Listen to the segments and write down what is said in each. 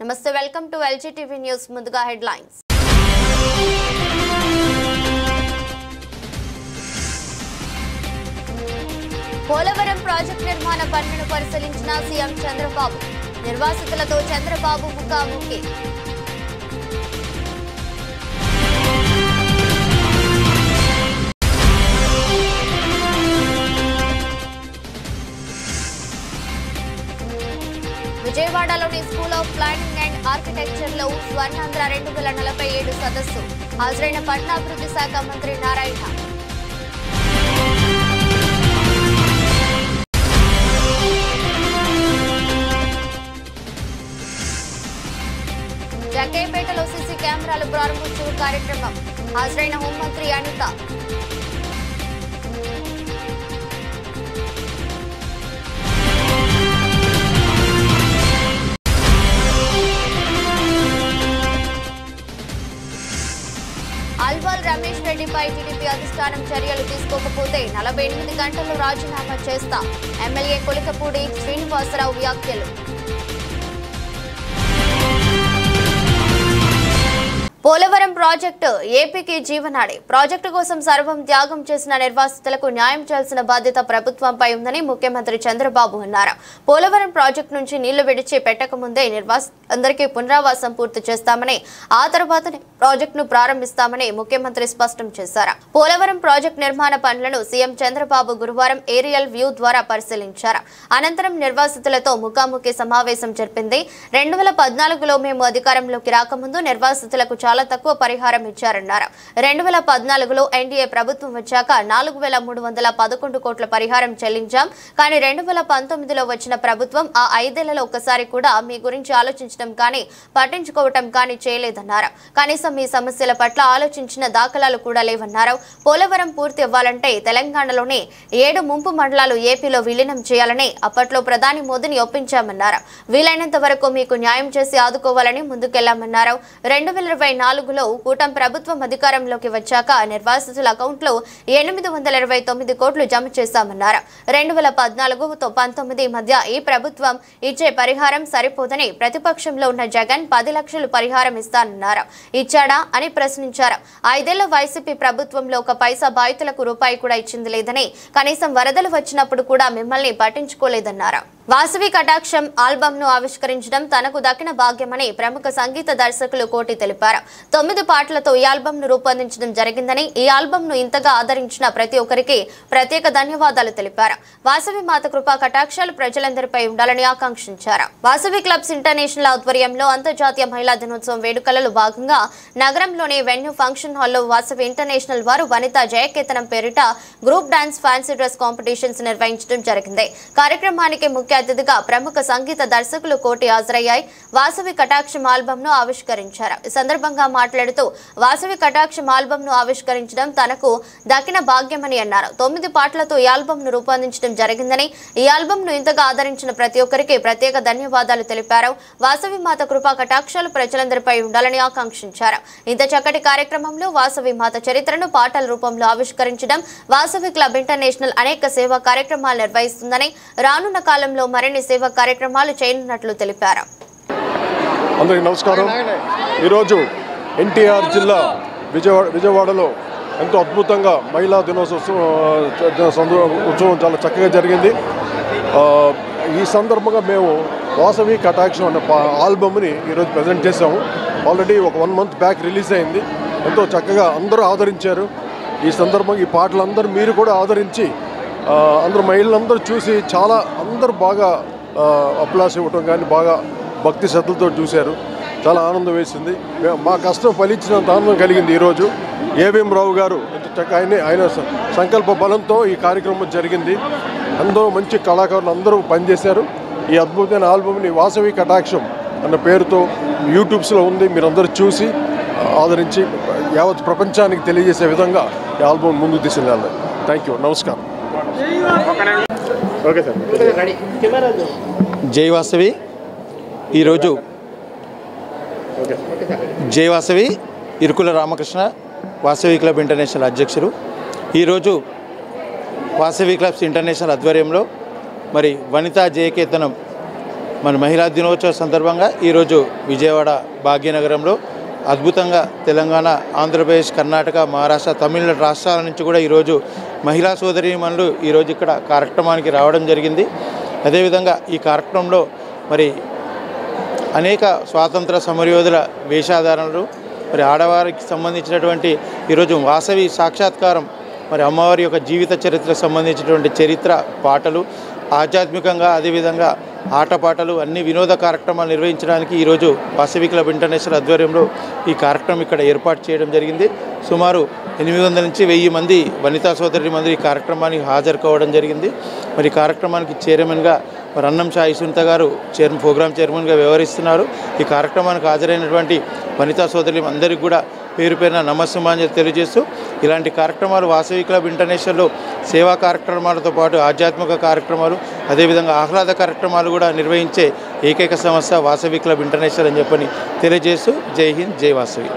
నమస్తే welcome to LG TV news ముందుగా headlines Polavaram project నిర్మాణ పనులను పరిశీలించిన సీఎం చంద్రబాబు నిర్వాసితులతో చంద్రబాబు ముఖాముఖి విజయవాడలోని school of planning and architecture లో స్వర్ణాంధ్ర 2047 సదస్సు హాజరైన పట్టణాభివృద్ధి శాఖ మంత్రి నారాయణ. జగ్గయ్యపేటలో సీసీ కెమెరాలు ప్రారంభోత్సవ కార్యక్రమం హాజరైన హోంమంత్రి అనిత. అల్వాల్ రమేష్ రెడ్డిపై టీడీపీ అధిష్టానం చర్యలు తీసుకోకపోతే 48 గంటల్లో రాజీనామా చేస్తా ఎమ్మెల్యే కొలికపూడి శ్రీనివాసరావు వ్యాఖ్యలు. పోలవరం ప్రాజెక్టు ఏపీకి జీవనాడి. ప్రాజెక్టు కోసం సర్వం త్యాగం చేసిన నిర్వాసితులకు న్యాయం చేయాల్సిన బాధ్యత ప్రభుత్వంపై ఉందని ముఖ్యమంత్రి చంద్రబాబు అన్నారు. పోలవరం ప్రాజెక్టు నుంచి నీళ్లు విడిచి పెట్టకముందే నిర్వాసితులందరికీ పునరావాసం పూర్తి చేస్తామని, ఆ తర్వాతనే ప్రాజెక్టును ప్రారంభిస్తామని ముఖ్యమంత్రి స్పష్టం చేశారు. పోలవరం ప్రాజెక్టు నిర్మాణ పనులను సీఎం చంద్రబాబు గురువారం ఏరియల్ వ్యూ ద్వారా పరిశీలించారు. అనంతరం నిర్వాసితులతో ముఖాముఖి సమావేశం జరిపింది. 2014లో మేము అధికారంలోకి రాకముందు నిర్వాసితులకు చాలా తక్కువ పరిహారం ఇచ్చారన్నారు. 2014లో ఎన్డీఏ ప్రభుత్వం వచ్చాక 4311 కోట్ల పరిహారం చెల్లించాం. కానీ 2019లో వచ్చిన ప్రభుత్వం ఆ 5 ఏళ్లలో ఒక్కసారి కూడా మీ గురించి ఆలోచించడం కానీ పట్టించుకోవటం కానీ చేయలేదన్నారు. కనీసం ఈ సమస్యల పట్ల ఆలోచించిన దాఖలాలు కూడా లేవన్నారు. పోలవరం పూర్తి అవ్వాలంటే తెలంగాణలోని 7 ముంపు మండలాలు ఏపీలో విలీనం చేయాలని అప్పట్లో ప్రధాని మోదీని ఒప్పించామన్నారు. వీలైనంత వరకు మీకు న్యాయం చేసి ఆదుకోవాలని ముందుకెళ్లామన్నారు. 2024లో కూటమి ప్రభుత్వం అధికారంలోకి వచ్చాక నిర్వాసితుల అకౌంట్లో 829 కోట్లు జమ చేశామన్నారు. 2014-19 మధ్య ఈ ప్రభుత్వం ఇచ్చే పరిహారం సరిపోదని ప్రతిపక్షంలో ఉన్న జగన్ 10 లక్షలు పరిహారం ఇస్తానన్నారు. ఇచ్చాడా అని ప్రశ్నించారు. 5 ఏళ్ల వైసీపీ ప్రభుత్వంలో ఒక పైసా బాధితులకు రూపాయి కూడా ఇచ్చింది లేదని, కనీసం వరదలు వచ్చినప్పుడు కూడా మిమ్మల్ని పట్టించుకోలేదన్నారు. వాసవి కటాక్షం ఆల్బమ్ ను ఆవిష్కరించడం తనకు దక్కిన భాగ్యమని ప్రముఖ సంగీత దర్శకులు కోటి తెలిపారు. 9 పాటలతో ఈ ఆల్బమ్ ను రూపొందించడం జరిగిందని, ఈ ఆల్బమ్ ను ఇంతగా ఆదరించిన ప్రతి ఒక్కరికి ప్రత్యేక ధన్యవాదాలు తెలిపారు. వాసవి మాత కృపా కటాక్షాలు ప్రజలందరిపై ఉండాలని ఆకాంక్షించారు. వాసవి క్లబ్స్ ఇంటర్నేషనల్ ఆధ్వర్యంలో అంతర్జాతీయ మహిళా దినోత్సవం వేడుకలలో భాగంగా నగరంలోని వెన్యూ ఫంక్షన్ హాల్లో వాసవి ఇంటర్నేషనల్ వారు వనితా జయకేతనం పేరిట group dance fancy dress competitions నిర్వహించడం జరిగింది. కార్యక్రమానికి ముఖ్య అతిథిగా ప్రముఖ సంగీత దర్శకులు కోటి హాజరయ్యాయి. వాసవి కటాక్షం ఆల్బమ్ ను ఆవిష్కరించారు. ఈ సందర్భంగా మాట్లాడుతూ వాసవి కటాక్షం ఆల్బమ్ ను ఆవిష్కరించడం తనకు దక్కిన భాగ్యమని అన్నారు. 9 పాటలతో ఈ ఆల్బమ్ ను రూపొందించడం జరిగిందని, ఈ ఆల్బమ్ ను ఇంతగా ఆదరించిన ప్రతి ఒక్కరికి ప్రత్యేక ధన్యవాదాలు తెలిపారు. వాసవి మాత కృపా కటాక్షాలు ప్రజలందరిపై ఉండాలని ఆకాంక్షించారు. ఇంత చక్కటి కార్యక్రమంలో వాసవి మాత చరిత్రను పాటల రూపంలో ఆవిష్కరించడం, వాసవి క్లబ్ ఇంటర్నేషనల్ అనేక సేవా కార్యక్రమాలు నిర్వహిస్తుందని, రానున్న కాలంలో మరిన్ని సేవా కార్యక్రమాలు చేయనున్నట్లు తెలిపారు. అందరికీ నమస్కారం. ఈరోజు ఎన్టీఆర్ జిల్లా విజయవాడలో ఎంతో అద్భుతంగా మహిళా ఉత్సవం చాలా చక్కగా జరిగింది. ఈ సందర్భంగా మేము వాసవి కటాక్షం అనే ఆల్బమ్ని ఈరోజు ప్రజెంట్ చేసాము. ఆల్రెడీ ఒక 1 మంత్ బ్యాక్ రిలీజ్ అయింది. ఎంతో చక్కగా అందరూ ఆదరించారు. ఈ సందర్భంగా ఈ పాటలందరూ మీరు కూడా ఆదరించి అందరూ మహిళలందరూ చూసి చాలా అందరూ బాగా అప్లాస్ ఇవ్వటం కానీ బాగా భక్తి శ్రద్ధలతో చూశారు. చాలా ఆనందం వేసింది. మా కష్టం ఫలించినంత ఆనందం కలిగింది. ఈరోజు ఏవిఎం రావు గారు ఆయన సంకల్ప బలంతో ఈ కార్యక్రమం జరిగింది. అందరూ మంచి కళాకారులు అందరూ పనిచేశారు. ఈ అద్భుతమైన ఆల్బమ్ని వాసవి కటాక్షం అన్న పేరుతో యూట్యూబ్స్లో ఉంది. మీరందరూ చూసి ఆదరించి యావత్ ప్రపంచానికి తెలియజేసే విధంగా ఈ ఆల్బమ్ ముందుకు తీసుకెళ్ళాలి. Thank you. నమస్కారం. Okay sir. జై వాసవి. ఈరోజు జై వాసవి ఇరుకుల రామకృష్ణ వాసవి క్లబ్ ఇంటర్నేషనల్ అధ్యక్షులు. ఈరోజు వాసవి క్లబ్స్ ఇంటర్నేషనల్ ఆధ్వర్యంలో మరి వనితా జయకేతనం మన మహిళా దినోత్సవ సందర్భంగా ఈరోజు విజయవాడ భాగ్యనగరంలో అద్భుతంగా తెలంగాణ, ఆంధ్రప్రదేశ్, కర్ణాటక, మహారాష్ట్ర, తమిళనాడు రాష్ట్రాల నుంచి కూడా ఈరోజు మహిళా సోదరీమణులు ఈరోజు ఇక్కడ కార్యక్రమానికి రావడం జరిగింది. అదేవిధంగా ఈ కార్యక్రమంలో మరి అనేక స్వాతంత్ర సమరయోధుల వేషధారణలు, మరి ఆడవారికి సంబంధించినటువంటి ఈరోజు వాసవి సాక్షాత్కారం, మరి అమ్మవారి యొక్క జీవిత చరిత్రకు సంబంధించినటువంటి చరిత్ర పాటలు, ఆధ్యాత్మికంగా అదేవిధంగా ఆటపాటలు అన్ని వినోద కార్యక్రమాలు నిర్వహించడానికి ఈరోజు వాసవి క్లబ్ ఇంటర్నేషనల్ ఆధ్వర్యంలో ఈ కార్యక్రమం ఇక్కడ ఏర్పాటు చేయడం జరిగింది. సుమారు 800 నుంచి 1000 మంది వనితా సోదరి మంది ఈ కార్యక్రమానికి హాజరు కావడం జరిగింది. మరి ఈ కార్యక్రమానికి చైర్మన్గా మరి అన్నం సాయి సునీత గారు ప్రోగ్రామ్ చైర్మన్గా వ్యవహరిస్తున్నారు. ఈ కార్యక్రమానికి హాజరైనటువంటి వనితా సోదరులు అందరికీ కూడా పేరు పేరున నమస్సుమాంజలి తెలియజేస్తూ ఇలాంటి కార్యక్రమాలు వాసవి క్లబ్ ఇంటర్నేషనల్లో సేవా కార్యక్రమాలతో పాటు ఆధ్యాత్మిక కార్యక్రమాలు అదేవిధంగా ఆహ్లాద కార్యక్రమాలు కూడా నిర్వహించే ఏకైక సంస్థ వాసవి క్లబ్ ఇంటర్నేషనల్ అని చెప్పని తెలియజేస్తూ జై హింద్, జై వాసవి.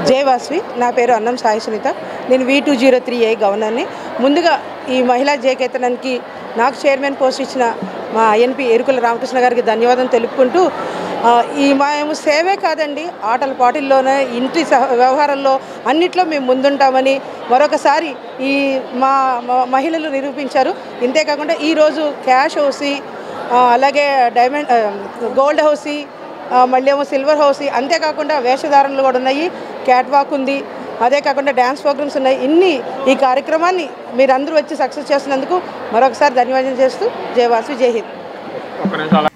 జై వాసవి. నా పేరు అన్నం సాయి సునీత. నేను V203A గవర్నర్ని. ముందుగా ఈ మహిళా జయకేతనానికి నాకు చైర్మన్ పోస్ట్ ఇచ్చిన మా INP ఎరుకుల రామకృష్ణ గారికి ధన్యవాదాలు తెలుపుకుంటూ, మేము సేవే కాదండి, ఆటల పాటల్లోనే ఇంటి వ్యవహారంలో అన్నిట్లో మేము ముందుంటామని మరొకసారి ఈ మా మహిళలు నిరూపించారు. ఇంతేకాకుండా ఈరోజు క్యాష్ హౌసీ, అలాగే గోల్డ్ హౌసీ, మళ్ళీ ఏమో సిల్వర్ హౌసీ, అంతేకాకుండా వేషధారణలు కూడా ఉన్నాయి, క్యాట్ వాక్ ఉంది, అదే కాకుండా డ్యాన్స్ ప్రోగ్రామ్స్ ఉన్నాయి. ఈ కార్యక్రమాన్ని మీరందరూ వచ్చి సక్సెస్ చేస్తున్నందుకు మరొకసారి ధన్యవాదాలు చేస్తూ జై వాసవి, జై హింద్.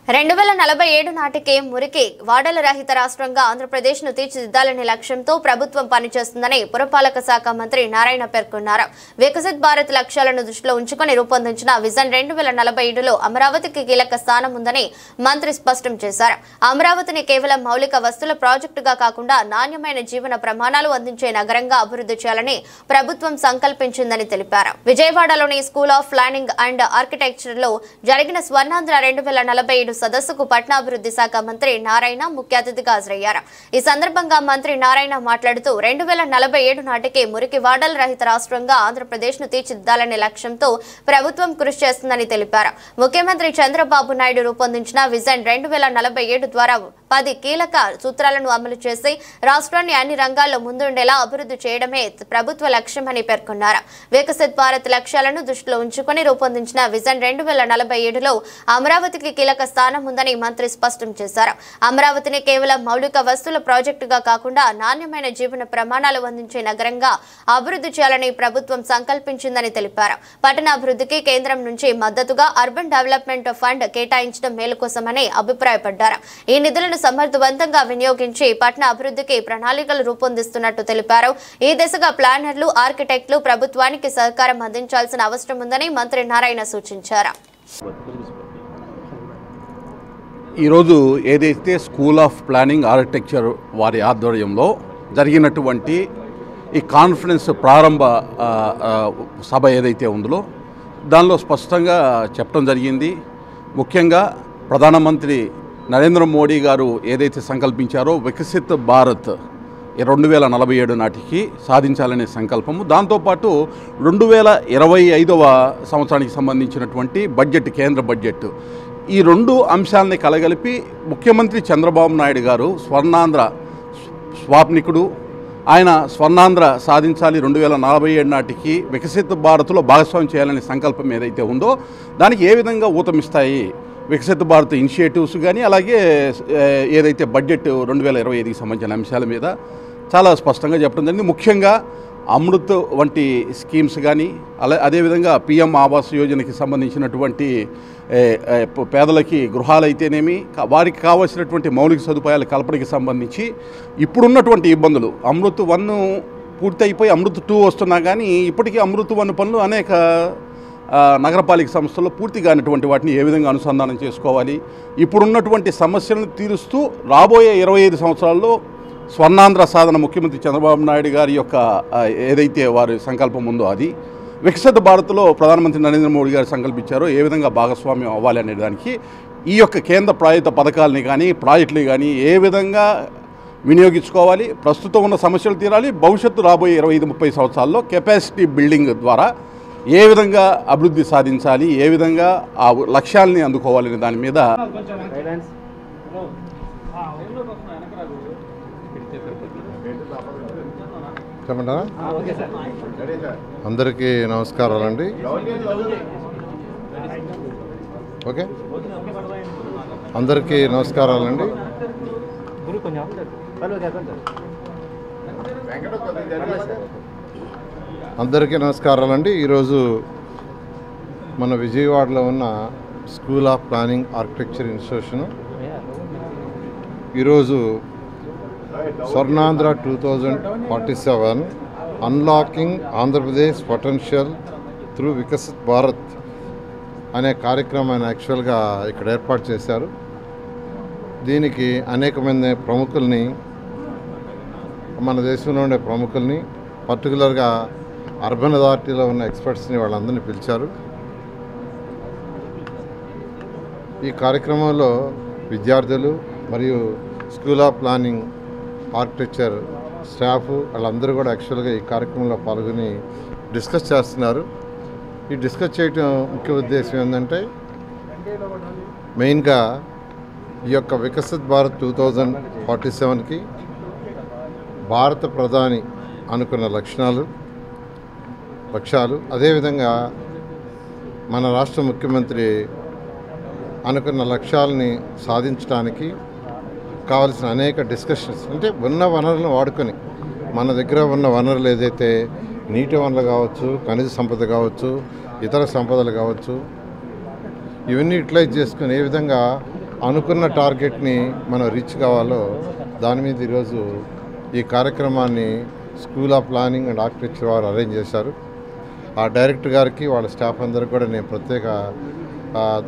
2047 నాటికే మురికి వాడల రహిత రాష్ట్రంగా ఆంధ్రప్రదేశ్ను తీర్చిదిద్దాలనే లక్ష్యంతో ప్రభుత్వం పనిచేస్తుందని పురపాలక శాఖ మంత్రి నారాయణ పేర్కొన్నారు. వికసిత్ భారత్ లక్ష్యాలను దృష్టిలో ఉంచుకుని రూపొందించిన విజన్ 2047లో అమరావతికి కీలక స్థానం ఉందని మంత్రి స్పష్టం చేశారు. అమరావతిని కేవలం మౌలిక వస్తువుల ప్రాజెక్టుగా కాకుండా నాణ్యమైన జీవన ప్రమాణాలు అందించే నగరంగా అభివృద్ధి చేయాలని ప్రభుత్వం సంకల్పించిందని తెలిపారు. విజయవాడలోని school of planning and architecture లో జరిగిన స్వర్ణాంధ్ర 2047 సదస్సుకు పట్టణాభివృద్ధి శాఖ మంత్రి నారాయణ ముఖ్య అతిథిగా హాజరయ్యారు. ఈ సందర్భంగా మంత్రి నారాయణ మాట్లాడుతూ 2047 నాటికి మురికి వాడల రహిత రాష్ట్రంగా ఆంధ్రప్రదేశ్ ను తీర్చిదిద్దాలనే లక్ష్యంతో ప్రభుత్వం కృషి చేస్తుందని తెలిపారు. ముఖ్యమంత్రి చంద్రబాబు నాయుడు రూపొందించిన విజన్ 2047 ద్వారా 10 కీలక సూత్రాలను అమలు చేసి రాష్ట్రాన్ని అన్ని రంగాల్లో ముందుండేలా అభివృద్ధి చేయడమే ప్రభుత్వ లక్ష్యమని పేర్కొన్నారు. వికసిత్ భారత్ లక్ష్యాలను దృష్టిలో ఉంచుకుని రూపొందించిన విజన్ 2047లో అమరావతికి కీలక స్థానం ఉందని మంత్రి స్పష్టం చేశారు. అమరావతిని కేవలం మౌలిక వస్తువుల ప్రాజెక్టుగా కాకుండా నాణ్యమైన జీవన ప్రమాణాలు అందించే నగరంగా అభివృద్ధి చేయాలని ప్రభుత్వం సంకల్పించిందని తెలిపారు. పట్టణాభివృద్ధికి కేంద్రం నుంచి మద్దతుగా అర్బన్ డెవలప్మెంట్ ఫండ్ కేటాయించడం మేలు కోసమని అభిప్రాయపడ్డారు. ఈ నిధులను సమర్థవంతంగా వినియోగించి పట్టణ అభివృద్ధికి ప్రణాళికలు రూపొందిస్తున్నట్టు తెలిపారు. ఈ దిశగా ప్లానర్లు, ఆర్కిటెక్టులు ప్రభుత్వానికి సహకారం అందించాల్సిన అవసరం ఉందని మంత్రి నారాయణ సూచించారు. ఈరోజు ఏదైతే స్కూల్ ఆఫ్ ప్లానింగ్ ఆర్కిటెక్చర్ వారి ఆధ్వర్యంలో జరిగినటువంటి ఈ కాన్ఫరెన్స్ ప్రారంభ సభ ఏదైతే ఉందో దానిలో స్పష్టంగా చెప్పడం జరిగింది. ముఖ్యంగా ప్రధానమంత్రి నరేంద్ర మోడీ గారు ఏదైతే సంకల్పించారో వికసిత్ భారత్ 2047 నాటికి సాధించాలనే సంకల్పము, దాంతోపాటు 2025వ సంవత్సరానికి సంబంధించినటువంటి బడ్జెట్, కేంద్ర బడ్జెట్, ఈ 2 అంశాలని కలగలిపి ముఖ్యమంత్రి చంద్రబాబు నాయుడు గారు స్వర్ణాంధ్ర స్వాప్నికుడు, ఆయన స్వర్ణాంధ్ర సాధించాలి 2047 నాటికి వికసిత్ భారత్లో భాగస్వామ్యం చేయాలనే సంకల్పం ఏదైతే ఉందో దానికి ఏ విధంగా ఊతమిస్తాయి వికసిత్ భారత్ ఇనిషియేటివ్స్ కానీ, అలాగే ఏదైతే బడ్జెట్ 2025కి సంబంధించిన అంశాల మీద చాలా స్పష్టంగా చెప్పడం జరిగింది. ముఖ్యంగా అమృత్ వంటి స్కీమ్స్ కానీ, అదేవిధంగా PM ఆవాస్ యోజనకి సంబంధించినటువంటి పేదలకి గృహాలు అయితేనేమి, వారికి కావాల్సినటువంటి మౌలిక సదుపాయాల కల్పనకి సంబంధించి ఇప్పుడున్నటువంటి ఇబ్బందులు, అమృత్ 1 పూర్తయిపోయి అమృత్ 2 వస్తున్నా కానీ ఇప్పటికీ అమృత్ 1 పనులు అనేక నగరపాలిక సంస్థల్లో పూర్తి కానిటువంటి వాటిని ఏ విధంగా అనుసంధానం చేసుకోవాలి, ఇప్పుడున్నటువంటి సమస్యలను తీరుస్తూ రాబోయే 25 సంవత్సరాల్లో స్వర్ణాంధ్ర సాధన ముఖ్యమంత్రి చంద్రబాబు నాయుడు గారి యొక్క ఏదైతే వారి సంకల్పం ఉందో అది వికసిత భారత్లో ప్రధానమంత్రి నరేంద్ర మోడీ గారు సంకల్పించారో ఏ విధంగా భాగస్వామ్యం అవ్వాలి అనే దానికి ఈ యొక్క కేంద్ర ప్రాయుక్త పథకాలని కానీ ప్రాజెక్టులు కానీ ఏ విధంగా వినియోగించుకోవాలి, ప్రస్తుతం ఉన్న సమస్యలు తీరాలి, భవిష్యత్తు రాబోయే 25-30 సంవత్సరాల్లో కెపాసిటీ బిల్డింగ్ ద్వారా ఏ విధంగా అభివృద్ధి సాధించాలి, ఏ విధంగా ఆ లక్ష్యాలని అందుకోవాలనే దాని మీద చెప్పంటారా? అందరికీ నమస్కారాలండి. ఓకే, అందరికీ నమస్కారాలండి. అందరికీ నమస్కారాలండి. ఈరోజు మన విజయవాడలో ఉన్న school of planning architecture institution ఈరోజు Swarnandhra 2047 unlocking Andhra Pradesh potential through Viksit Bharat అనే కార్యక్రమాన్ని యాక్చువల్గా ఇక్కడ ఏర్పాటు చేశారు. దీనికి అనేకమంది ప్రముఖుల్ని, మన దేశంలో ఉండే ప్రముఖుల్ని, పర్టికులర్గా అర్బన్ అథారిటీలో ఉన్న ఎక్స్పర్ట్స్ని వాళ్ళందరినీ పిలిచారు. ఈ కార్యక్రమంలో విద్యార్థులు మరియు school of planning architecture staff వాళ్ళందరూ కూడా యాక్చువల్గా ఈ కార్యక్రమంలో పాల్గొని డిస్కస్ చేస్తున్నారు. ఈ డిస్కస్ చేయడం ముఖ్య ఉద్దేశం ఏంటంటే, మెయిన్గా ఈ యొక్క వికసిత్ భారత్ 2047కి భారత ప్రధాని అనుకున్న లక్ష్యాలు, అదేవిధంగా మన రాష్ట్ర ముఖ్యమంత్రి అనుకున్న లక్ష్యాలని సాధించడానికి కావలసిన అనేక డిస్కషన్స్, అంటే ఉన్న వనరులను వాడుకొని, మన దగ్గర ఉన్న వనరులు ఏదైతే నీటి వనరులు కావచ్చు, ఖనిజ సంపద కావచ్చు, ఇతర సంపదలు కావచ్చు, ఇవన్నీ యూటిలైజ్ చేసుకుని ఏ విధంగా అనుకున్న టార్గెట్ని మనం రీచ్ కావాలో దాని మీద ఈరోజు ఈ కార్యక్రమాన్ని school of planning and architecture వారు అరేంజ్ చేశారు. ఆ డైరెక్టర్ గారికి, వాళ్ళ స్టాఫ్ అందరికీ కూడా నేను ప్రత్యేక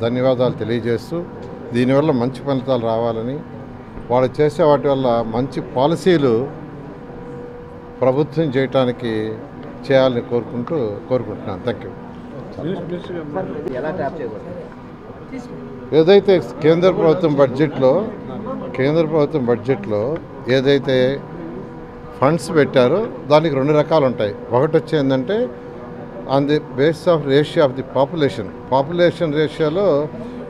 ధన్యవాదాలు తెలియజేస్తూ, దీనివల్ల మంచి ఫలితాలు రావాలని, వాళ్ళు చేసే వాటి వల్ల మంచి పాలసీలు ప్రభుత్వం చేయటానికి చేయాలని కోరుకుంటున్నాను. Thank you. ఏదైతే కేంద్ర ప్రభుత్వం బడ్జెట్లో ఏదైతే ఫండ్స్ పెట్టారో దానికి రెండు రకాలు ఉంటాయి. ఒకటి వచ్చి ఏంటంటే on the base of ratio of the population రేషియోలో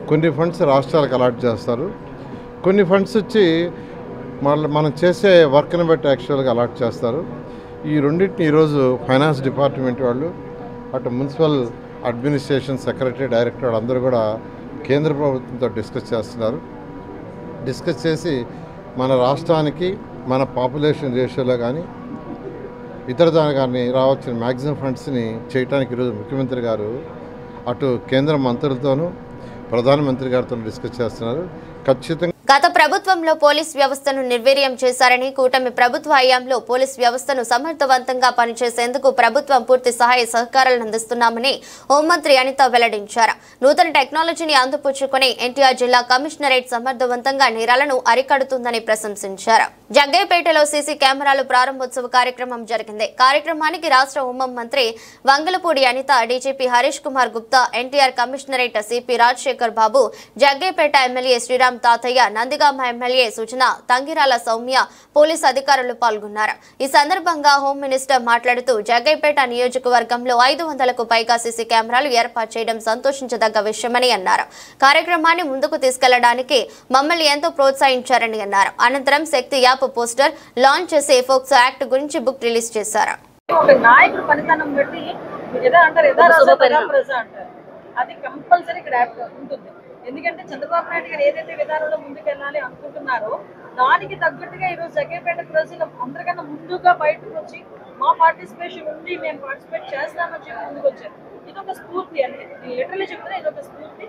కొన్ని ఫండ్స్ రాష్ట్రాలకు అలాట్ చేస్తారు, కొన్ని ఫండ్స్ వచ్చి మనం చేసే వర్క్ని బట్టి యాక్చువల్గా అలాట్ చేస్తారు. ఈ రెండింటిని ఈరోజు ఫైనాన్స్ డిపార్ట్మెంట్ వాళ్ళు, అటు మున్సిపల్ అడ్మినిస్ట్రేషన్ సెక్రటరీ, డైరెక్టర్ వాళ్ళందరూ కూడా కేంద్ర ప్రభుత్వంతో డిస్కస్ చేస్తున్నారు. డిస్కస్ చేసి మన రాష్ట్రానికి మన పాపులేషన్ రేషియోలో కానీ ఇతర దాని కానీ రావాల్సిన మ్యాక్సిమం ఫండ్స్ని చేయడానికి ఈరోజు ముఖ్యమంత్రి గారు అటు కేంద్ర మంత్రులతోనూ ప్రధానమంత్రి గారితో డిస్కస్ చేస్తున్నారు. ఖచ్చితంగా గత ప్రభుత్వంలో పోలీస్ వ్యవస్థను నిర్వీర్యం చేశారని, కూటమి ప్రభుత్వ హయాంలో పోలీస్ వ్యవస్థను సమర్థవంతంగా పనిచేసేందుకు ప్రభుత్వం పూర్తి సహాయ సహకారాలను అందిస్తున్నామని హోంమంత్రి అనిత వెల్లడించారు. నూతన టెక్నాలజీని అందిపుచ్చుకుని ఎన్టీఆర్ జిల్లా కమిషనరేట్ సమర్థవంతంగా నేరాలను అరికడుతుందని ప్రశంసించారు. జగ్గయ్యపేటలో సీసీ కెమెరాలు ప్రారంభోత్సవ కార్యక్రమం జరిగింది. కార్యక్రమానికి రాష్ట్ర హోంమంత్రి Vangalapudi Anitha, DGP Harish Kumar Gupta, NTR commissionerate CP Rajasekhar Babu, Jaggayyapeta MLA Sriram Tatayya, Nandigama MLA సూచన, తంగిరాల సౌమ్య, పోలీసు అధికారులు పాల్గొన్నారు. ఈ సందర్భంగా హోం మినిస్టర్ మాట్లాడుతూ, జగ్గయ్యపేట నియోజకవర్గంలో 500కు పైగా సీసీ కెమెరాలు ఏర్పాటు చేయడం సంతోషించదగ్గ విషయమని అన్నారు. కార్యక్రమాన్ని ముందుకు తీసుకెళ్లడానికి మమ్మల్ని ఎంతో ప్రోత్సహించారని అన్నారు. అనంతరం శక్తి యాప్ పోస్టర్ లాంచ్ చేసి ఫోక్సో యాక్ట్ గురించి బుక్ రిలీజ్ చేశారు. నాయకుడు పనితనం బట్టి అది కంపల్సరీ ఇక్కడ ఉంటుంది. ఎందుకంటే చంద్రబాబు నాయుడు గారు ఏదైతే విధానంలో ముందుకెళ్ళాలి అనుకుంటున్నారో దానికి తగ్గట్టుగా ఈరోజు జగ్గయ్యపేట ప్రజలు అందరికన్నా ముందుగా బయటకు వచ్చి మా పార్టిసిపేషన్ ఉంది, మేము పార్టిసిపేట్ చేస్తామని చెప్పి ముందుకు వచ్చారు. ఇదొక స్ఫూర్తి అండి, లిటరల్లీ చెప్తున్నా ఇదొక స్ఫూర్తి.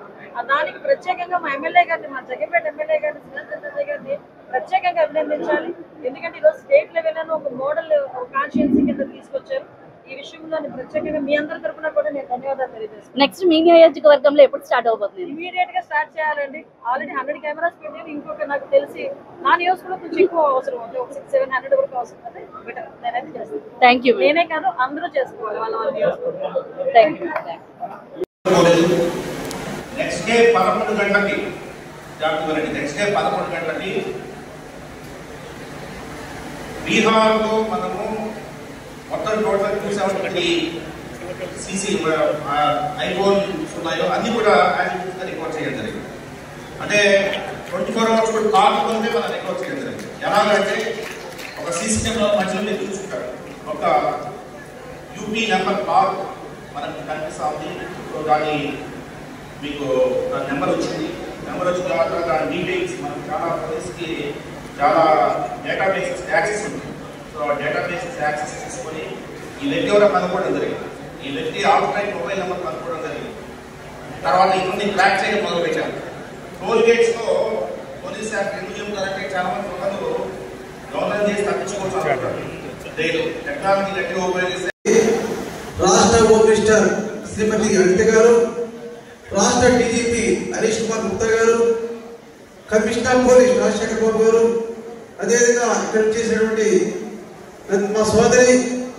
దానికి ప్రత్యేకంగా మా ఎమ్మెల్యే గారిని, మా జగ్గయ్యపేట ఎమ్మెల్యే గారిని, శ్రీరామ్ గారిని ప్రత్యేకంగా అభినందించాలి. ఎందుకంటే ఈరోజు స్టేట్ లెవెల్ ఒక మోడల్ కాన్షియన్సీ కింద తీసుకొచ్చారు. ఈ విషయంలో ప్రత్యేకంగా మీ అందరి తరఫున కూడా నేను ధన్యవాదాలు తెలియజేస్తాను. నెక్స్ట్ మీ నియోజకవర్గంలో ఎప్పుడు స్టార్ట్ అవబోతుంది? ఇమీడియట్ గా స్టార్ట్ చేయాలండి. ఆల్రెడీ 100 కెమెరాస్ పెట్టాను. ఇంకొక నాకు తెలిసి నా నియోజకవర్గంలో కొంచెం ఎక్కువ అవసరం అవుతుంది, ఒక 600-700 వరకు అవసరం అవుతుంది. బెటర్ నేనైతే చేస్తాను. Thank you. నేనే కాదు అందరూ చేసుకోవాలి వాళ్ళ నియోజకవర్గం. Thank you. నెక్స్ట్ డే 11 గంటలకి నెక్స్ట్ డే 11 గంటలకి బీహార్లో మనము మొత్తం టోటల్ 270 సీసీ ఐఫోన్స్ ఉన్నాయో అన్ని కూడా యాక్టివిటీస్గా రికార్డ్ చేయడం జరిగింది. అంటే 24 hours కూడా కాకపోతే మనం రికార్డ్ చేయడం జరిగింది. ఎలాగంటే ఒక సీసీ కెమెరా మధ్యలో మీరు చూసుకుంటారు, ఒక యూపీ నెంబర్ కార్ మనకు కనిపిస్తూ ఉంది. సో దాని మీకు నెంబర్ వచ్చింది. నెంబర్ వచ్చిన తర్వాత దాని డీటెయిల్స్ మనకు చాలా ప్లేస్కి చాలా డేటాబేసెస్ యాక్సెస్ ఉంది. సో డేటాబేసెస్ యాక్సెస్ తీసుకొని ఈ వ్యక్తి ఎవరో కనుక్కోవడం జరిగింది. ఈ వ్యక్తి ఆల్టర్నేట్ మొబైల్ నెంబర్ కనుక్కోవడం జరిగింది. తర్వాత ఇవన్నీ ట్రాక్ చేయడం మొదలుపెట్టారు. టోల్ గేట్స్లో పోలీస్ శాఖ ఎందుకు చెబుతారంటే చాలా మంది ప్రజలు దొంగలు చేసి తప్పించుకోవచ్చు అనుకుంటారు. టెక్నాలజీ గట్టిగా ఉపయోగిస్తే రాష్ట్ర హోమ్ మినిస్టర్ శ్రీమతి అనిత గారు, రాష్ట్ర డీజీపీ హరీష్ కుమార్ గుప్తా గారు, కమిషనర్ పోలీస్ రాజశేఖర్ బాబు గారు, అదేవిధంగా ఇక్కడ చేసినటువంటి మా సోదరి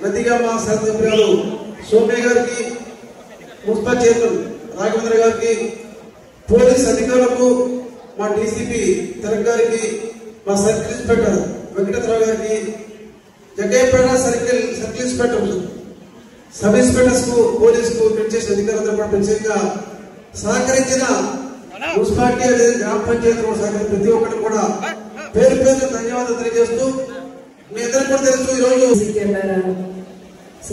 నదిగామ శాసనసభ్యులు సోమ్య గారికి, మున్సిపల్ చైర్మన్ రాఘవేంద్ర గారికి, పోలీస్ అధికారులకు, మా డీసీపీ తిలక్ గారికి, మా సర్కిల్ ఇన్స్పెక్టర్ వెంకటేశ్వరరావు గారికి, Jaggayyapeta circle inspector sub inspectors కు, పోలీసుకు, చేసిన అధికారులతో కూడా ప్రత్యేకంగా సహకరించిన మున్సిపాలిటీ గ్రామ పంచాయతీ సహకరించిన ప్రతి ఒక్కరికి కూడా పేరు పేరు ధన్యవాదాలు తెలియజేస్తూ, మీ అందరికీ కూడా తెలుసు ఈరోజు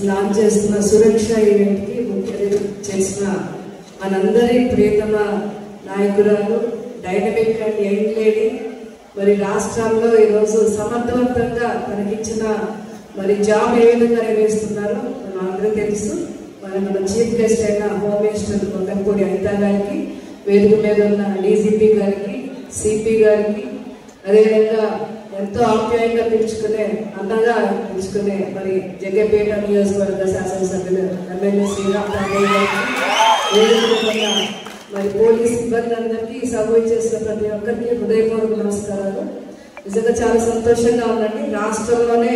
లాంచ్ చేస్తున్న సురక్ష ఈవెంట్ కి ముఖ్య చేసిన మనందరి ప్రియతమ నాయకురాలు, డైనమిక్ అండ్ యంగ్ లేడీ, మరి రాష్ట్రాల్లో ఈరోజు సమర్థవంతంగా తనకిచ్చిన మరి జాబ్ ఏ విధంగా నిర్వహిస్తున్నారో మనం అందరూ తెలుసు. మన చీఫ్ గెస్ట్ అయిన హోమ్ మినిస్టర్ కొండపూడి అనిత గారికి, వేదిక మీద ఉన్న డీజీపీ గారికి, సిపి గారికి, అదేవిధంగా ఎంతో ఆప్యాయంగా పిలుచుకునే, అందంగా పిలుచుకునే మరి జగ్గయ్యపేట నియోజకవర్గ శాసనసభ్యులు ఎమ్మెల్యే శ్రీరామ్ తాగయ్య గారికి, వేదిక మరి పోలీస్ సిబ్బంది అందరికీ సభ చేసిన ప్రతి ఒక్కరికి హృదయపూర్వక నమస్కారాలు. నిజంగా చాలా సంతోషంగా ఉందండి. రాష్ట్రంలోనే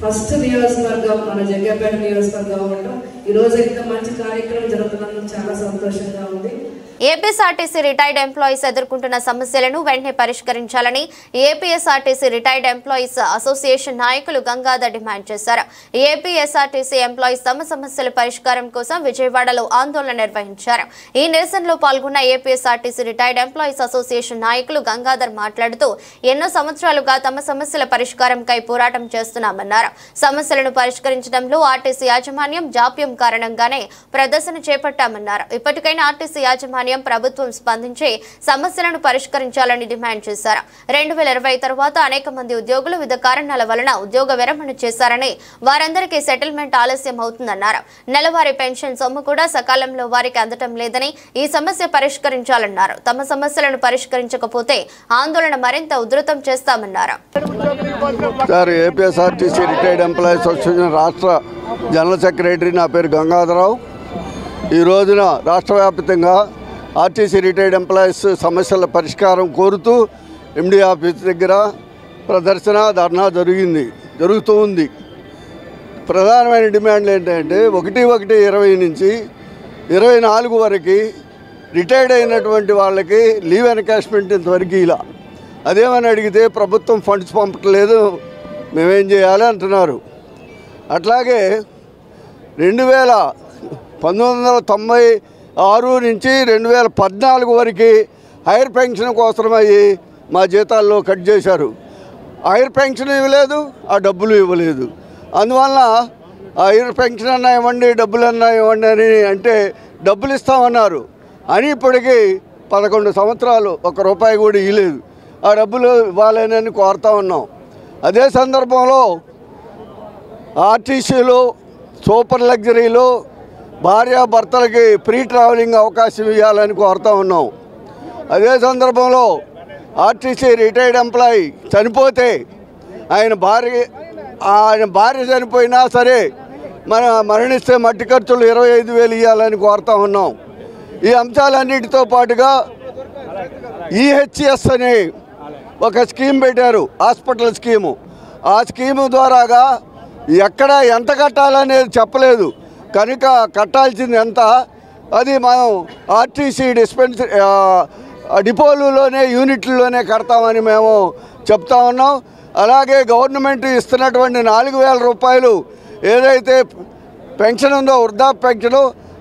ఫస్ట్ నియోజకవర్గం మన జగ్గయ్యపేట నియోజకవర్గం ఉండడం, ఈ రోజు ఇంత మంచి కార్యక్రమం జరుగుతున్నందుకు చాలా సంతోషంగా ఉంది. ఏపీఎస్ఆర్టీసీ రిటైర్డ్ ఎంప్లాయీస్ ఎదుర్కొంటున్న సమస్యలను వెంటనే పరిష్కరించాలని ఏపీఎస్ఆర్టీసీ రిటైర్డ్ ఎంప్లాయీస్ అసోసియేషన్ నాయకులు గంగాధర్ డిమాండ్ చేశారు. ఏపీఎస్ఆర్టీసీ ఎంప్లాయీస్ తమ సమస్యల పరిష్కారం కోసం విజయవాడలో ఆందోళన నిర్వహించారు. ఈ నిరసనలో పాల్గొన్న ఏపీఎస్ఆర్టీసీ రిటైర్డ్ ఎంప్లాయీస్ అసోసియేషన్ నాయకులు గంగాధర్ మాట్లాడుతూ ఎన్నో సంవత్సరాలుగా తమ సమస్యల పరిష్కారంకై పోరాటం చేస్తున్నామన్నారు. సమస్యలను పరిష్కరించడంలో ఆర్టీసీ యాజమాన్యం జాప్యం కారణంగానే ప్రదర్శన చేపట్టామన్నారు. ఇప్పటికైనా ఆర్టీసీ యాజమాన్యం ప్రభుత్వం స్పందించి సమస్యలను పరిష్కరించాలని డిమాండ్ చేశారు. 2020 తర్వాత అనేక మంది ఉద్యోగులు వివిధ కారణాల వలన ఉద్యోగ విరమణ చేశారని, వారందరికీ సెటిల్మెంట్ ఆలస్యం అవుతుందన్నారు. నెలవారీ పెన్షన్ సొమ్ము కూడా సకాలంలో వారికి అందటం లేదని, ఈ సమస్య పరిష్కరించాలన్నారు. తమ సమస్యలను పరిష్కరించకపోతే ఆందోళన మరింత ఉధృతం చేస్తామన్నారు. ఏపీఎస్ఆర్టీసీ రిటైర్డ్ ఎంప్లాయీస్ అసోసియేషన్ రాష్ట్ర జనరల్ సెక్రటరీ, నా పేరు గంగాధరరావు. ఈ రోజున రాష్ట్ర వ్యాప్తంగా ఆర్టీసీ రిటైర్డ్ ఎంప్లాయీస్ సమస్యల పరిష్కారం కోరుతూ ఎండీ ఆఫీస్ దగ్గర ప్రదర్శన, ధర్నా జరుగుతూ ఉంది. ప్రధానమైన డిమాండ్లు ఏంటంటే 1/1/20 నుంచి 24 వరకు రిటైర్డ్ అయినటువంటి వాళ్ళకి లీవ్ ఎన్కాష్మెంట్ ఇంతవరకు ఇలా. అదేమని అడిగితే ప్రభుత్వం ఫండ్స్ పంపట్లేదు, మేమేం చేయాలి అంటున్నారు. అట్లాగే 1996 నుంచి 2014 వరకు హైర్ పెన్షన్ కోసమయ్యి మా జీతాల్లో కట్ చేశారు. హైర్ పెన్షన్ ఇవ్వలేదు, ఆ డబ్బులు ఇవ్వలేదు. అందువల్ల హైర్ పెన్షన్ అన్నా ఇవ్వండి, డబ్బులు అన్నా ఇవ్వండి అని అంటే డబ్బులు ఇస్తామన్నారు అని ఇప్పటికీ 11 సంవత్సరాలు ₹1 కూడా ఇవ్వలేదు. ఆ డబ్బులు ఇవ్వాలని కోరుతా ఉన్నాం. అదే సందర్భంలో ఆర్టీసీలో సూపర్ లగ్జరీలో భార్యాభర్తలకి ఫ్రీ ట్రావెలింగ్ అవకాశం ఇవ్వాలని కోరుతా ఉన్నాం. అదే సందర్భంలో ఆర్టీసీ రిటైర్డ్ ఎంప్లాయీ చనిపోతే ఆయన భార్య చనిపోయినా సరే మరణిస్తే మట్టి ఖర్చులు 25,000 ఇవ్వాలని కోరుతా ఉన్నాం. ఈ అంశాలన్నిటితో పాటుగా ఈహెచ్ఎస్ అనే ఒక స్కీమ్ పెట్టారు, హాస్పిటల్ స్కీము. ఆ స్కీము ద్వారాగా ఎక్కడ ఎంత కట్టాలనేది చెప్పలేదు కనుక కట్టాల్సింది ఎంత అది మనం ఆర్టీసీ డిపోలలోనే యూనిట్లలోనే కడతామని మేము చెప్తా ఉన్నాం. అలాగే గవర్నమెంట్ ఇస్తున్నటువంటి 4,000 రూపాయలు ఏదైతే పెన్షన్ ఉందో వృద్ధాప్య పెన్షన్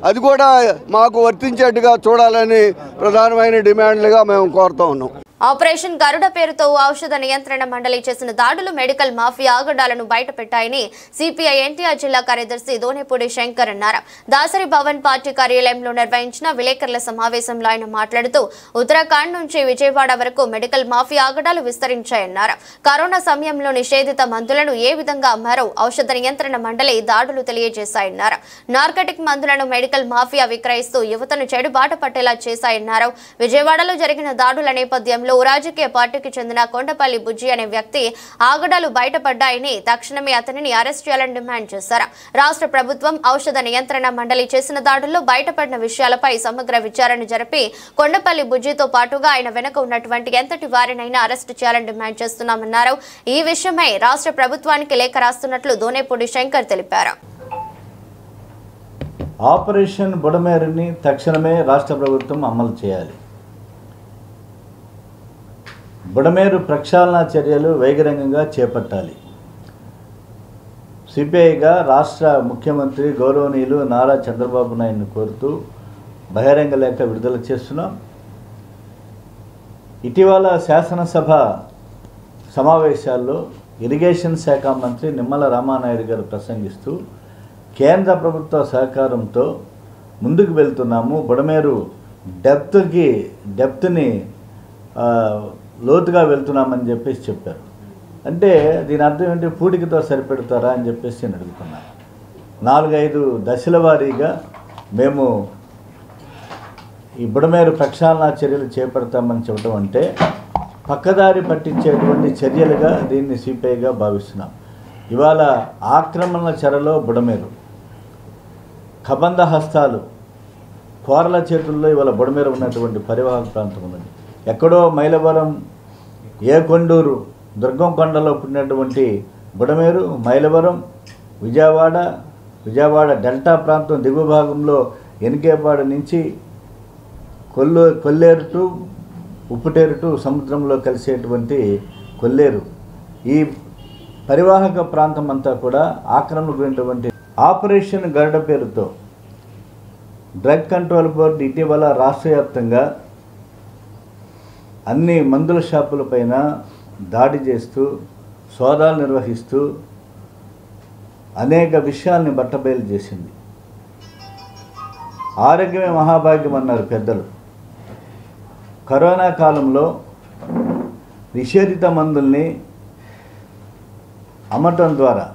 అది కూడా మాకు వర్తించేట్టుగా చూడాలని ప్రధానమైన డిమాండ్లుగా మేము కోరుతూ ఉన్నాం. ఆపరేషన్ గరుడ పేరుతో ఔషధ నియంత్రణ మండలి చేసిన దాడులు మెడికల్ మాఫియా ఆగడాలను బయటపెట్టాయని సిపిఐ ఎన్టీఆర్ జిల్లా కార్యదర్శి దోనేపూడి శంకర్ అన్నారు. దాసరి భవన్ పార్టీ కార్యాలయంలో నిర్వహించిన విలేకరుల సమావేశంలో ఆయన మాట్లాడుతూ ఉత్తరాఖండ్ నుంచి విజయవాడ వరకు మెడికల్ మాఫియా ఆగడాలు విస్తరించాయన్నారు. కరోనా సమయంలో నిషేధిత మందులను ఏ విధంగా అమ్మారో ఔషధ నియంత్రణ మండలి దాడులు తెలియజేశాయన్నారు. నార్కటిక్ మందులను మెడికల్ మాఫియా విక్రయిస్తూ యువతను చెడుబాట పట్టేలా చేశాయన్నారు. విజయవాడలో జరిగిన దాడుల నేపథ్యంలో రాజకీయ పార్టీకి చెందిన కొండపల్లి బుజ్జి అనే వ్యక్తి ఆగడాలు బయటపడ్డాయని తక్షణమే అతనిని అరెస్ట్ చేయాలని డిమాండ్ చేశారు. రాష్ట్ర ప్రభుత్వం ఔషధ నియంత్రణ మండలి చేసిన దాడుల్లో బయటపడిన విషయాలపై సమగ్ర విచారణ జరిపి కొండపల్లి బుజ్జితో పాటుగా ఆయన వెనుక ఉన్నటువంటి ఎంతటి వారినైనా అరెస్టు చేయాలని డిమాండ్ చేస్తున్నామన్నారు. ఈ విషయమై రాష్ట్ర ప్రభుత్వానికి లేఖ రాస్తున్నట్లు దోనేపూడి శంకర్ తెలిపారు. ఆపరేషన్ బుడమేరుని తక్షణమే రాష్ట్ర ప్రభుత్వం అమలు చేయాలి. బుడమేరు ప్రక్షాళన చర్యలు వేగరంగంగా చేపట్టాలి. సిపిఐగా రాష్ట్ర ముఖ్యమంత్రి గౌరవనీయులు నారా చంద్రబాబు నాయుడును కోరుతూ బహిరంగ లేఖ విడుదల చేస్తున్నాం. ఇటీవల శాసనసభ సమావేశాల్లో ఇరిగేషన్ శాఖ మంత్రి నిమ్మల రామానాయుడు గారు ప్రసంగిస్తూ కేంద్ర ప్రభుత్వ సహకారంతో ముందుకు వెళ్తున్నాము, బుడమేరు డెప్త్ని లోతుగా వెళ్తున్నామని చెప్పేసి చెప్పారు. అంటే దీని అర్థం ఏంటి, పూడికతో సరిపెడతారా అని చెప్పేసి నేను అడుగుతున్నాను. 4-5 దశల వారీగా మేము ఈ బుడమేరు ప్రక్షాళన చర్యలు చేపడతామని చెప్పడం అంటే పక్కదారి పట్టించేటువంటి చర్యలుగా దీన్ని సిపిఐగా భావిస్తున్నాం. ఇవాళ ఆక్రమణల చెరలో బుడమేరు, కబంధ హస్తాలు, కోరల చేతుల్లో ఇవాళ బుడమేరు ఉన్నటువంటి పరివాహక ప్రాంతం ఉన్నది. ఎక్కడో మైలవరం, కొండూరు, దుర్గం కొండలో పుట్టినటువంటి బుడమేరు, మైలవరం, విజయవాడ డెల్టా ప్రాంతం దిగువ భాగంలో ఎనికేపాడు నుంచి కొల్లేరు టు ఉప్పుటేరు టు సముద్రంలో కలిసేటువంటి కొల్లేరు, ఈ పరివాహక ప్రాంతం అంతా కూడా ఆక్రమణకున్నటువంటి ఆపరేషన్ గరుడ పేరుతో డ్రగ్ కంట్రోల్ బోర్డు ఇటీవల రాష్ట్ర వ్యాప్తంగా అన్ని మందుల షాపులపైన దాడి చేస్తూ సోదాలు నిర్వహిస్తూ అనేక విషయాల్ని బట్టబయలు చేసింది. ఆరోగ్యమే మహాభాగ్యం అన్నారు పెద్దలు. కరోనా కాలంలో నిషేధిత మందుల్ని అమ్మటం ద్వారా,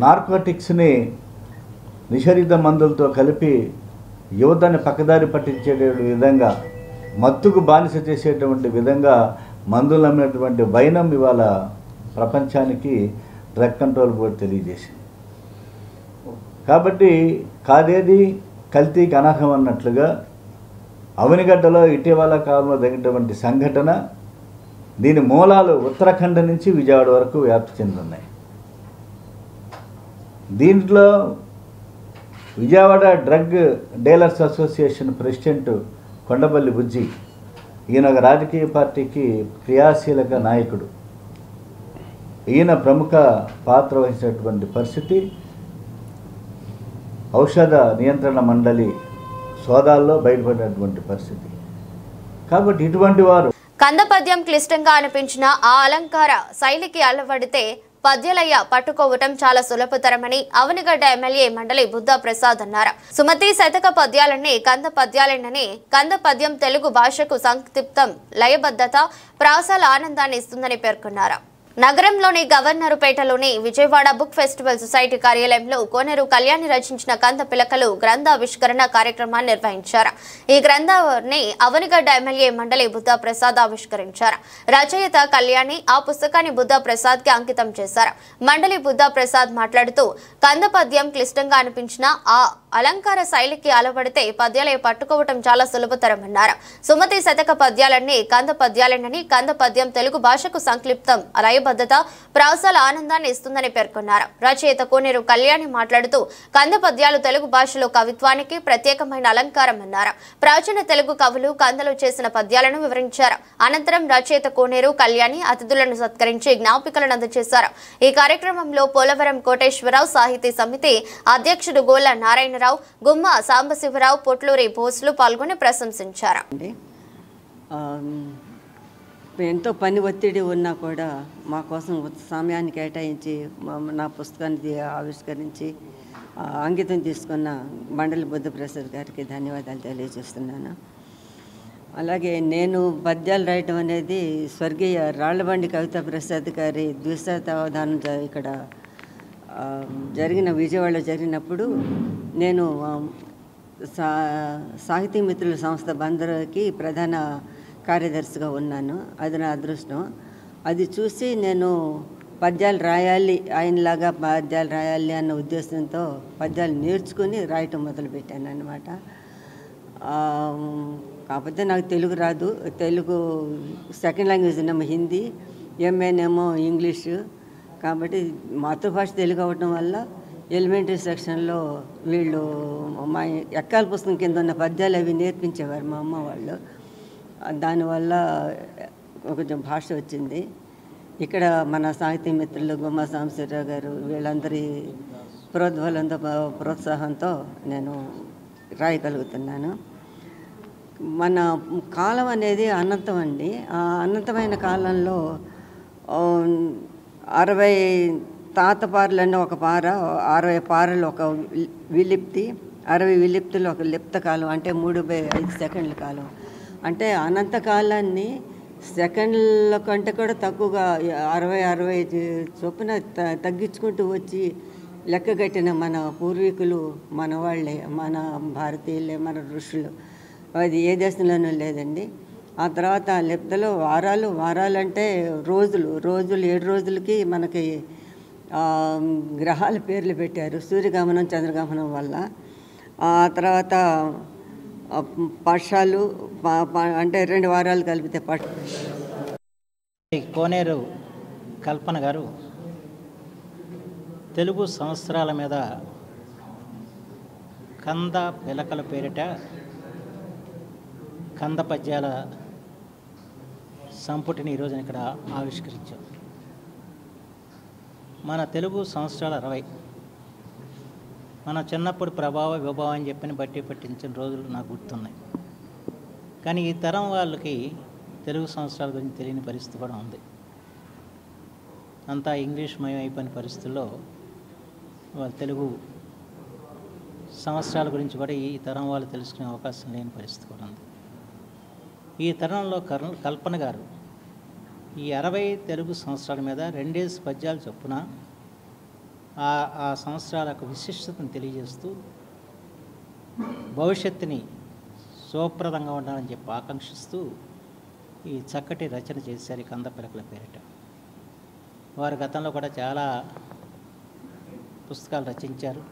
నార్కోటిక్స్ని నిషేధిత మందులతో కలిపి యువతని పక్కదారి పట్టించే విధంగా, మత్తుకు బానిస చేసేటువంటి విధంగా మందులు అమ్మినటువంటి వైనం ఇవాళ ప్రపంచానికి డ్రగ్ కంట్రోల్ బోర్డు తెలియజేసింది. కాబట్టి కాదేది కల్తీకి అనర్హం అన్నట్లుగా అవనిగడ్డలో ఇటీవల కాలంలో జరిగినటువంటి సంఘటన, దీని మూలాలు ఉత్తరాఖండ్ నుంచి విజయవాడ వరకు వ్యాప్తి చెందున్నాయి. దీంట్లో Vijayawada drug dealers association president Kondapalli Bujji, ఈయన ఒక రాజకీయ పార్టీకి క్రియాశీలక నాయకుడు. ఈయన ప్రముఖ పాత్ర వహించినటువంటి పరిస్థితి ఔషధ నియంత్రణ మండలి సోదాల్లో బయటపడినటువంటి పరిస్థితి. కాబట్టి ఇటువంటి వారు కందపద్యం క్లిష్టంగా అనిపించిన ఆ అలంకార శైలికి అలవడితే పద్యాలయ్య పట్టుకోవటం చాలా సులభతరమని అవనిగడ్డ ఎమ్మెల్యే మండలి బుద్ధా ప్రసాద్ అన్నారు. సుమతి శతక పద్యాలన్నీ కంద పద్యాలేనని, కంద పద్యం తెలుగు భాషకు సంక్షిప్తం, లయబద్ధత, ప్రాసాల ఆనందాన్ని ఇస్తుందని పేర్కొన్నారు. నగరంలోని గవర్నరుపేటలోని విజయవాడ బుక్ ఫెస్టివల్ సొసైటీ కార్యాలయంలో కోనేరు కళ్యాణి రచించిన కంద పిలకలు గ్రంథావిష్కరణ కార్యక్రమాన్ని నిర్వహించారు. ఈ గ్రంథాన్ని అవనిగడ్డ ఎమ్మెల్యే మండలి బుద్ధా ప్రసాద్ ఆవిష్కరించారు. రచయిత కళ్యాణి ఆ పుస్తకాన్ని బుద్ధా ప్రసాద్ కి అంకితం చేశారు. మండలి బుద్ధా ప్రసాద్ మాట్లాడుతూ కంద పద్యం క్లిష్టంగా అనిపించిన ఆ అలంకార శైలికి అలవడితే పద్యాలే పట్టుకోవటం చాలా సులభతరమన్నారు. సుమతి శతక పద్యాలన్నీ కంద పద్యాలేనని, కంద పద్యం తెలుగు భాషకు సంక్లిప్తం, లయబద్ధత, ప్రాసాల ఆనందాన్ని ఇస్తుందని పేర్కొన్నారు. రచయిత కోనేరు కళ్యాణి మాట్లాడుతూ కంద పద్యాలు తెలుగు భాషలో కవిత్వానికి ప్రత్యేకమైన అలంకారం అన్నారు. ప్రాచీన తెలుగు కవులు కందలో చేసిన పద్యాలను వివరించారు. అనంతరం రచయిత కోనేరు కళ్యాణి అతిథులను సత్కరించి జ్ఞాపికలను అందజేశారు. ఈ కార్యక్రమంలో పోలవరం కోటేశ్వరరావు, సాహితీ సమితి అధ్యక్షుడు గోల నారాయణరావు, గుమ్మ సాంబశివరావు, పొట్లూరి భోస్లు పాల్గొని ప్రశంసించారు. ఎంతో పని ఒత్తిడి ఉన్నా కూడా మా కోసం సమయాన్ని కేటాయించి నా పుస్తకాన్ని ఆవిష్కరించి అంకితం తీసుకున్న మండలి బుద్ధప్రసాద్ గారికి ధన్యవాదాలు తెలియజేస్తున్నాను. అలాగే నేను పద్యాలు రాయటం అనేది స్వర్గీయ రాళ్లబండి కవితా ప్రసాద్ గారి ద్విశతావధానం ఇక్కడ జరిగిన విజయవాడలో జరిగినప్పుడు నేను సాహితీ మిత్రుల సంస్థ బందరుకి ప్రధాన కార్యదర్శిగా ఉన్నాను. అది నా అదృష్టం. అది చూసి నేను పద్యాలు రాయాలి, ఆయనలాగా పద్యాలు రాయాలి అన్న ఉద్దేశంతో పద్యాలు నేర్చుకుని రాయటం మొదలుపెట్టాను అన్నమాట. కాకపోతే నాకు తెలుగు రాదు. తెలుగు సెకండ్ లాంగ్వేజ్ ఏమో హిందీ, ఎంఏనేమో ఇంగ్లీషు. కాబట్టి మాతృభాష తెలుగు అవ్వటం వల్ల ఎలిమెంటరీ సెక్షన్లో వీళ్ళు మా ఎక్కాల పుస్తకం కింద ఉన్న పద్యాలు అవి నేర్పించేవారు మా అమ్మ వాళ్ళు. దానివల్ల కొంచెం భాష వచ్చింది. ఇక్కడ మన సాహితీ మిత్రులు గుమ్మ సాంబశివరావు గారు వీళ్ళందరి ప్రోద్బలంతో ప్రోత్సాహంతో నేను రాయగలుగుతున్నాను. మన కాలం అనేది అనంతం అండి. ఆ అనంతమైన కాలంలో 60 తాతపారలన్నీ ఒక పార, 60 పారలు ఒక విలిప్తి, 60 విలిప్తులు ఒక లిప్త కాలం, అంటే 3/5 సెకండ్ల కాలం. అంటే అనంత కాలాన్ని సెకండ్ల కంటే కూడా తక్కువగా 60 చొప్పున తగ్గించుకుంటూ వచ్చి లెక్కగట్టిన మన పూర్వీకులు మన వాళ్ళే, మన భారతీయులే, మన ఋషులు. అది ఏ దేశంలోనూ లేదండి. ఆ తర్వాత లిప్తలో వారాలంటే రోజులు 7 రోజులకి మనకి గ్రహాల పేర్లు పెట్టారు సూర్యగమనం చంద్రగమనం వల్ల. ఆ తర్వాత పక్షాలు అంటే 2 వారాలు కలిపితే కోనేరు కల్పన గారు తెలుగు సంవత్సరాల మీద కంద పిలకల పేరిట కంద పద్యాల సంపుటిని ఈరోజు ఇక్కడ ఆవిష్కరించాం. మన తెలుగు సంవత్సరాల 60 మన చిన్నప్పుడు ప్రభావ విభావం అని చెప్పిన బట్టి పట్టించిన రోజులు నాకు గుర్తున్నాయి. కానీ ఈ తరం వాళ్ళకి తెలుగు సంవత్సరాల గురించి తెలియని పరిస్థితి కూడా ఉంది. అంతా ఇంగ్లీష్ మయం అయిపోయిన పరిస్థితుల్లో వాళ్ళ తెలుగు సంవత్సరాల గురించి కూడా ఈ తరం వాళ్ళు తెలుసుకునే అవకాశం లేని పరిస్థితి కూడా ఉంది. ఈ తరంలో కల్పన గారు ఈ 60 తెలుగు సంవత్సరాల మీద 2 పద్యాలు చొప్పున ఆ సంవత్సరాలకు విశిష్టతను తెలియజేస్తూ భవిష్యత్తుని శుభప్రదంగా ఉండాలని చెప్పి ఆకాంక్షిస్తూ ఈ చక్కటి రచన చేశారు కంద పిలకల పేరిట. వారు గతంలో కూడా చాలా పుస్తకాలు రచించారు.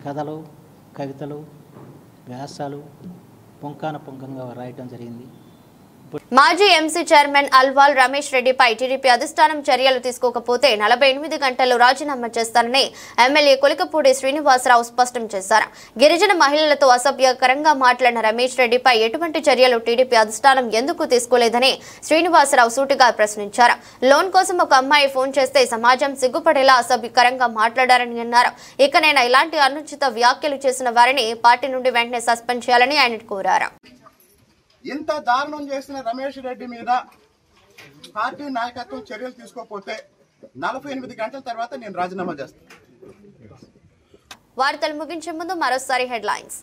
కథలు, కవితలు, వ్యాసాలు పుంఖంగా రాయటం జరిగింది. మాజీ ఎంసీ చైర్మన్ అల్వాల్ రమేష్ రెడ్డిపై టీడీపీ అధిష్టానం చర్యలు తీసుకోకపోతే 48 గంటల్లో రాజీనామా చేస్తానని ఎమ్మెల్యే కొలికపూడి శ్రీనివాసరావు స్పష్టం చేశారు. గిరిజన మహిళలతో అసభ్యకరంగా మాట్లాడిన రమేష్ రెడ్డిపై ఎటువంటి చర్యలు టీడీపీ అధిష్టానం ఎందుకు తీసుకోలేదని శ్రీనివాసరావు సూటిగా ప్రశ్నించారు. లోన్ కోసం ఒక అమ్మాయి ఫోన్ చేస్తే సమాజం సిగ్గుపడేలా అసభ్యకరంగా మాట్లాడారని అన్నారు. ఇకనైనా ఇలాంటి అనుచిత వ్యాఖ్యలు చేసిన వారిని పార్టీ నుండి వెంటనే సస్పెండ్ చేయాలని ఆయన కోరారు. ఇంత దారుణం చేసిన రమేష్ రెడ్డి మీద పార్టీ నాయకత్వం చర్యలు తీసుకోకపోతే 48 గంటల తర్వాత నేను రాజీనామా చేస్తాను. వార్తలు ముగించే ముందు మరోసారి హెడ్లైన్స్.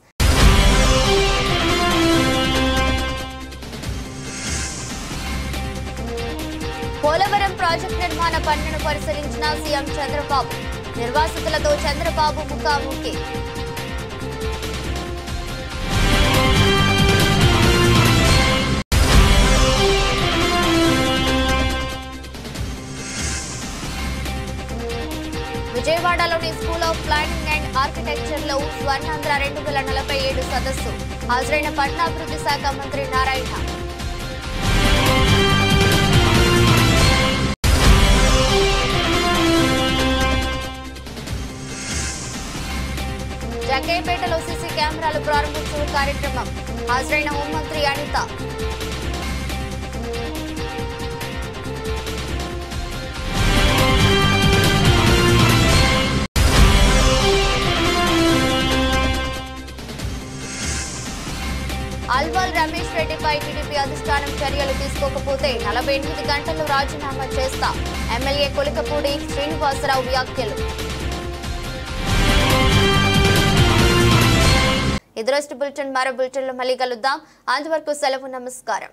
పోలవరం ప్రాజెక్టు నిర్మాణ పనులను పరిశీలించిన సీఎం చంద్రబాబు. నిర్వాసితులతో చంద్రబాబు ముఖాముఖి. విజయవాడలోని school of planning and architecture లో స్వర్ణాంధ్ర 2047 సదస్సు హాజరైన పట్టణాభివృద్ధి శాఖ మంత్రి నారాయణ. జగ్గయ్యపేటలో సీసీ కెమెరాలు ప్రారంభోత్సవ కార్యక్రమం హాజరైన హోంమంత్రి అనిత. అల్వాల్ రమేష్ రెడ్డిపై టీడీపీ అధిష్టానం చర్యలు తీసుకోకపోతే 48 గంటల్లో రాజీనామా చేస్తా ఎమ్మెల్యే కొలికపూడి శ్రీనివాసరావు వ్యాఖ్యలు. ఇది రోజు బులెటిన్. మరో బులెటిన్లో మళ్ళీ కలుద్దాం. అంతవరకు సెలవు. నమస్కారం.